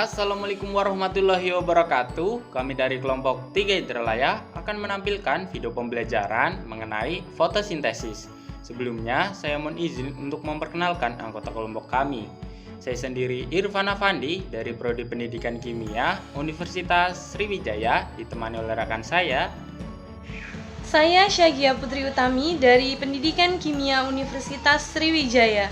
Assalamualaikum warahmatullahi wabarakatuh. Kami dari kelompok 3 Indralaya akan menampilkan video pembelajaran mengenai fotosintesis. Sebelumnya, saya mohon izin untuk memperkenalkan anggota kelompok kami. Saya sendiri Irfan Afandi dari Prodi Pendidikan Kimia Universitas Sriwijaya, ditemani oleh rekan saya. Saya Syagia Putri Utami dari Pendidikan Kimia Universitas Sriwijaya.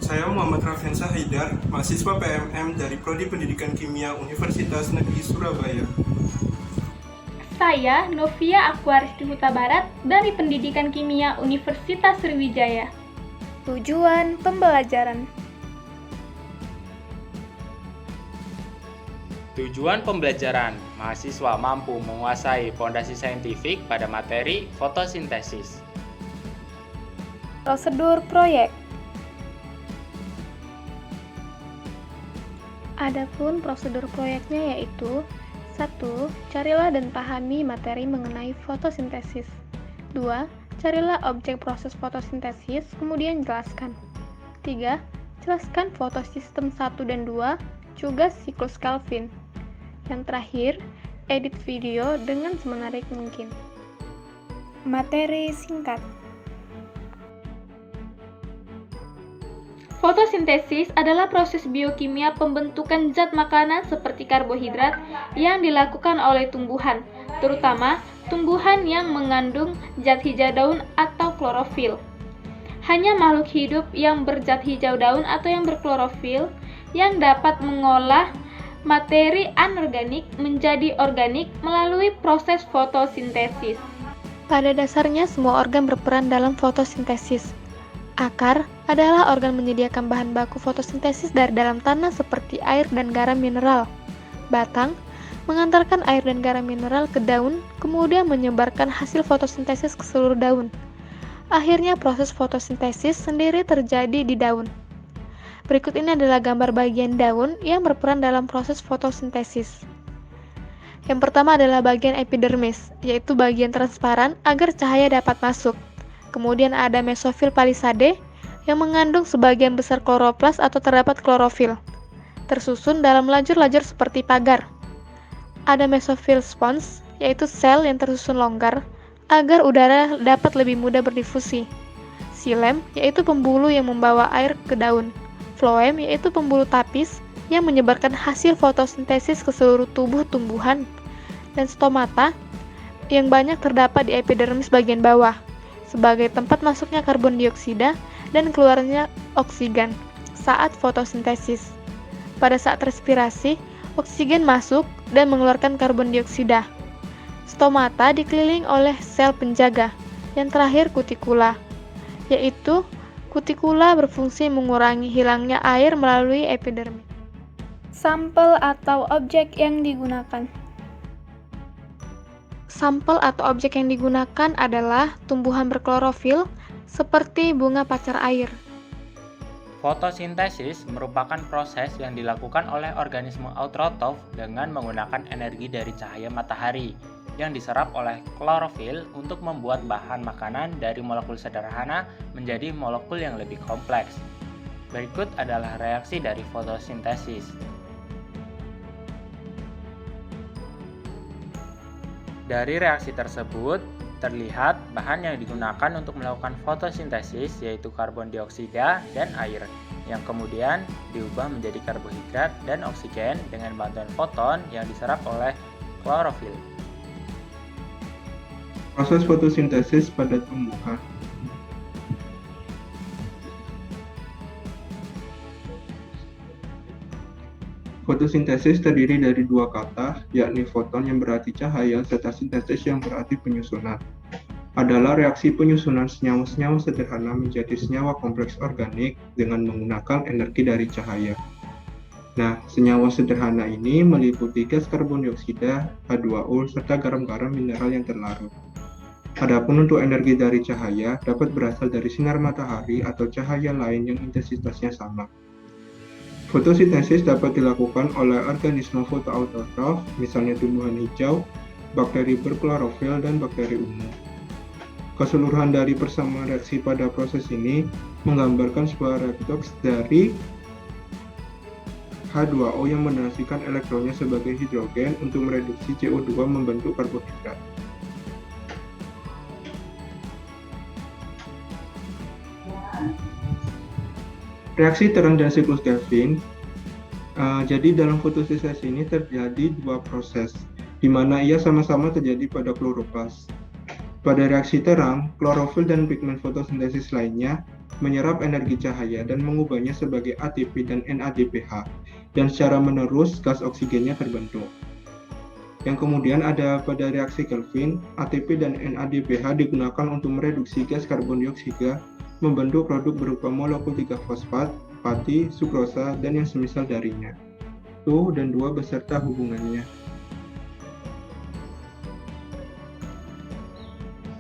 Saya Muhammad Rafensa Haidar, mahasiswa PMM dari Prodi Pendidikan Kimia Universitas Negeri Surabaya. Saya Novia Aquaristi Huta Barat dari Pendidikan Kimia Universitas Sriwijaya. Tujuan pembelajaran. Tujuan pembelajaran, mahasiswa mampu menguasai fondasi saintifik pada materi fotosintesis. Prosedur proyek. Adapun prosedur proyeknya yaitu 1. Carilah dan pahami materi mengenai fotosintesis. 2. Carilah objek proses fotosintesis, kemudian jelaskan. 3. Jelaskan fotosistem 1 dan 2, juga siklus Kelvin. Yang terakhir, edit video dengan semenarik mungkin. Materi singkat. Fotosintesis adalah proses biokimia pembentukan zat makanan seperti karbohidrat yang dilakukan oleh tumbuhan, terutama tumbuhan yang mengandung zat hijau daun atau klorofil. Hanya makhluk hidup yang berzat hijau daun atau yang berklorofil yang dapat mengolah materi anorganik menjadi organik melalui proses fotosintesis. Pada dasarnya semua organ berperan dalam fotosintesis. Akar adalah organ menyediakan bahan baku fotosintesis dari dalam tanah seperti air dan garam mineral. Batang mengantarkan air dan garam mineral ke daun, kemudian menyebarkan hasil fotosintesis ke seluruh daun. Akhirnya proses fotosintesis sendiri terjadi di daun. Berikut ini adalah gambar bagian daun yang berperan dalam proses fotosintesis. Yang pertama adalah bagian epidermis, yaitu bagian transparan agar cahaya dapat masuk. Kemudian ada mesofil palisade yang mengandung sebagian besar kloroplas atau terdapat klorofil, tersusun dalam lajur-lajur seperti pagar. Ada mesofil spons, yaitu sel yang tersusun longgar agar udara dapat lebih mudah berdifusi. Xilem, yaitu pembuluh yang membawa air ke daun. Floem, yaitu pembuluh tapis yang menyebarkan hasil fotosintesis ke seluruh tubuh tumbuhan. Dan stomata, yang banyak terdapat di epidermis bagian bawah, sebagai tempat masuknya karbon dioksida dan keluarnya oksigen saat fotosintesis. Pada saat respirasi, oksigen masuk dan mengeluarkan karbon dioksida. Stomata dikelilingi oleh sel penjaga. Yang terakhir kutikula, yaitu kutikula berfungsi mengurangi hilangnya air melalui epidermis. Sampel atau objek yang digunakan. Sampel atau objek yang digunakan adalah tumbuhan berklorofil seperti bunga pacar air. Fotosintesis merupakan proses yang dilakukan oleh organisme autotrof dengan menggunakan energi dari cahaya matahari yang diserap oleh klorofil untuk membuat bahan makanan dari molekul sederhana menjadi molekul yang lebih kompleks. Berikut adalah reaksi dari fotosintesis. Dari reaksi tersebut, terlihat bahan yang digunakan untuk melakukan fotosintesis yaitu karbon dioksida dan air, yang kemudian diubah menjadi karbohidrat dan oksigen dengan bantuan foton yang diserap oleh klorofil. Proses fotosintesis pada tumbuhan. Fotosintesis terdiri dari dua kata, yakni foton yang berarti cahaya serta sintesis yang berarti penyusunan. Adalah reaksi penyusunan senyawa-senyawa sederhana menjadi senyawa kompleks organik dengan menggunakan energi dari cahaya. Nah, senyawa sederhana ini meliputi gas karbon dioksida, H2O, serta garam-garam mineral yang terlarut. Adapun untuk energi dari cahaya dapat berasal dari sinar matahari atau cahaya lain yang intensitasnya sama. Fotosintesis dapat dilakukan oleh organisme fotoautotrof, misalnya tumbuhan hijau, bakteri berklorofil, dan bakteri ungu. Keseluruhan dari persamaan reaksi pada proses ini menggambarkan sebuah redoks dari H2O yang mendonasikan elektronnya sebagai hidrogen untuk mereduksi CO2 membentuk karbohidrat. Reaksi terang dan siklus Kelvin. Jadi dalam fotosintesis ini terjadi dua proses, di mana ia sama-sama terjadi pada kloroplast. Pada reaksi terang, klorofil dan pigmen fotosintesis lainnya menyerap energi cahaya dan mengubahnya sebagai ATP dan NADPH, dan secara menerus gas oksigennya terbentuk. Yang kemudian ada pada reaksi Kelvin, ATP dan NADPH digunakan untuk mereduksi gas karbon dioksida membentuk produk berupa molekul 3-fosfat, pati, sukrosa, dan yang semisal darinya. Tuh dan 2 beserta hubungannya.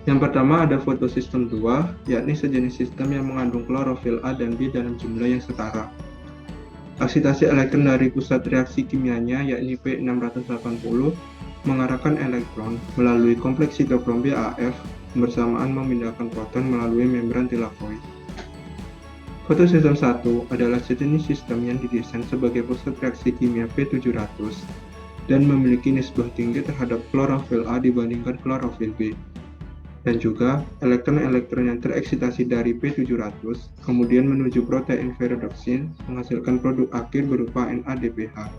Yang pertama ada fotosistem 2, yakni sejenis sistem yang mengandung klorofil A dan B dalam jumlah yang setara. Aksitasi elektron dari pusat reaksi kimianya, yakni P680, mengarahkan elektron melalui kompleks sitokrom BAF bersamaan memindahkan proton melalui membran tilakoid. Fotosistem 1 adalah sejenis sistem yang didesain sebagai pusat reaksi kimia P700 dan memiliki nisbah tinggi terhadap klorofil A dibandingkan klorofil B. Dan juga elektron-elektron yang tereksitasi dari P700 kemudian menuju protein ferrodoksin menghasilkan produk akhir berupa NADPH.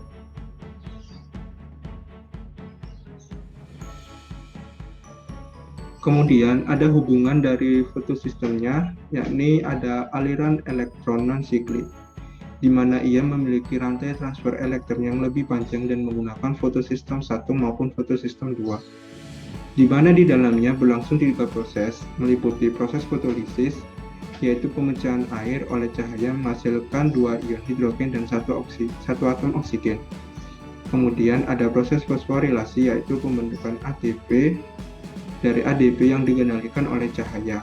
Kemudian ada hubungan dari fotosistemnya, yakni ada aliran elektron non-siklik, di mana ia memiliki rantai transfer elektron yang lebih panjang dan menggunakan fotosistem 1 maupun fotosistem 2, di mana di dalamnya berlangsung 3 proses, meliputi proses fotolisis, yaitu pemecahan air oleh cahaya menghasilkan 2 ion hidrogen dan 1 atom oksigen. Kemudian ada proses fosforilasi, yaitu pembentukan ATP dari ADP yang dikendalikan oleh cahaya.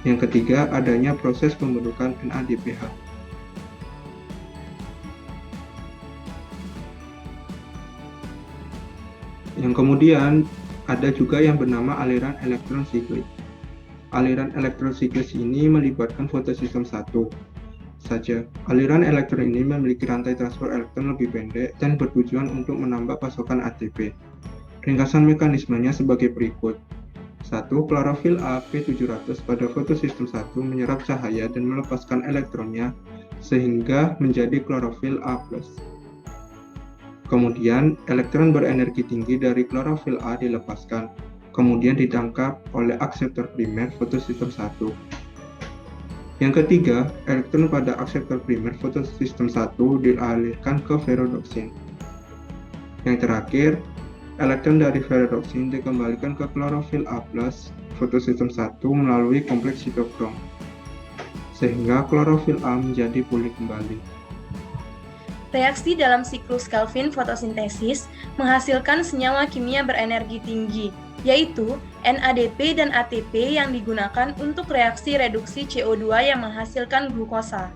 Yang ketiga, adanya proses pembentukan NADPH. Yang kemudian ada juga yang bernama aliran elektron siklik. Aliran elektron siklik ini melibatkan fotosistem 1 saja. Aliran elektron ini memiliki rantai transfer elektron lebih pendek dan bertujuan untuk menambah pasokan ATP. Ringkasan mekanismenya sebagai berikut. 1. Klorofil A P700 pada fotosistem 1 menyerap cahaya dan melepaskan elektronnya sehingga menjadi klorofil A+. Kemudian, elektron berenergi tinggi dari klorofil A dilepaskan, kemudian ditangkap oleh akseptor primer fotosistem 1. Yang ketiga, elektron pada akseptor primer fotosistem 1 dialirkan ke ferrodoksin. Yang terakhir, elektron dari ferrodoksin dikembalikan ke klorofil A+, fotosistem 1 melalui kompleks sitokrom, sehingga klorofil A menjadi pulih kembali. Reaksi dalam siklus Kelvin fotosintesis menghasilkan senyawa kimia berenergi tinggi, yaitu NADP dan ATP yang digunakan untuk reaksi reduksi CO2 yang menghasilkan glukosa.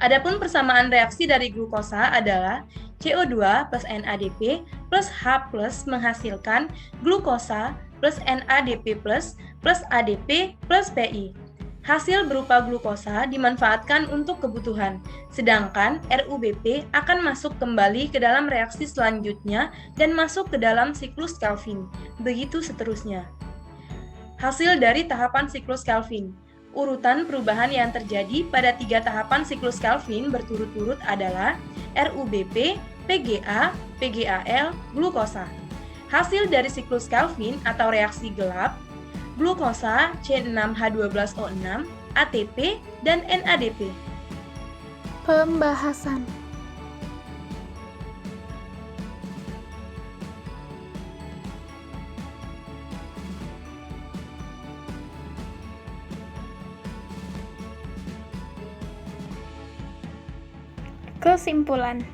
Adapun persamaan reaksi dari glukosa adalah CO2 plus NADP plus H plus menghasilkan glukosa plus NADP plus ADP plus PI. Hasil berupa glukosa dimanfaatkan untuk kebutuhan, sedangkan RUBP akan masuk kembali ke dalam reaksi selanjutnya dan masuk ke dalam siklus Kelvin. Begitu seterusnya. Hasil dari tahapan siklus Kelvin. Urutan perubahan yang terjadi pada 3 tahapan siklus Kelvin berturut-turut adalah RUBP, PGA, PGAL, glukosa. Hasil dari siklus Kelvin atau reaksi gelap, glukosa C6H12O6, ATP, dan NADP. Pembahasan. Kesimpulan.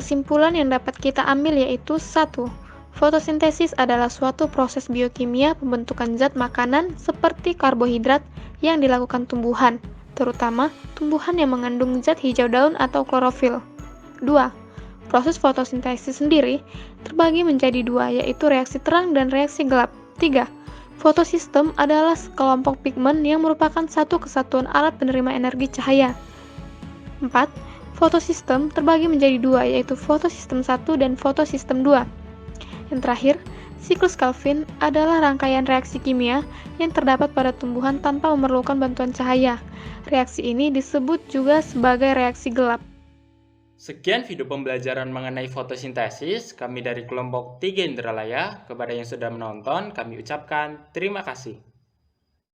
Kesimpulan yang dapat kita ambil yaitu 1. Fotosintesis adalah suatu proses biokimia pembentukan zat makanan seperti karbohidrat yang dilakukan tumbuhan, terutama tumbuhan yang mengandung zat hijau daun atau klorofil. 2. Proses fotosintesis sendiri terbagi menjadi 2, yaitu reaksi terang dan reaksi gelap. 3. Fotosistem adalah sekelompok pigmen yang merupakan satu kesatuan alat penerima energi cahaya. 4. Fotosistem terbagi menjadi dua, yaitu fotosistem 1 dan fotosistem 2. Yang terakhir, siklus Calvin adalah rangkaian reaksi kimia yang terdapat pada tumbuhan tanpa memerlukan bantuan cahaya. Reaksi ini disebut juga sebagai reaksi gelap. Sekian video pembelajaran mengenai fotosintesis. Kami dari kelompok 3 Indralaya. Kepada yang sudah menonton, kami ucapkan terima kasih.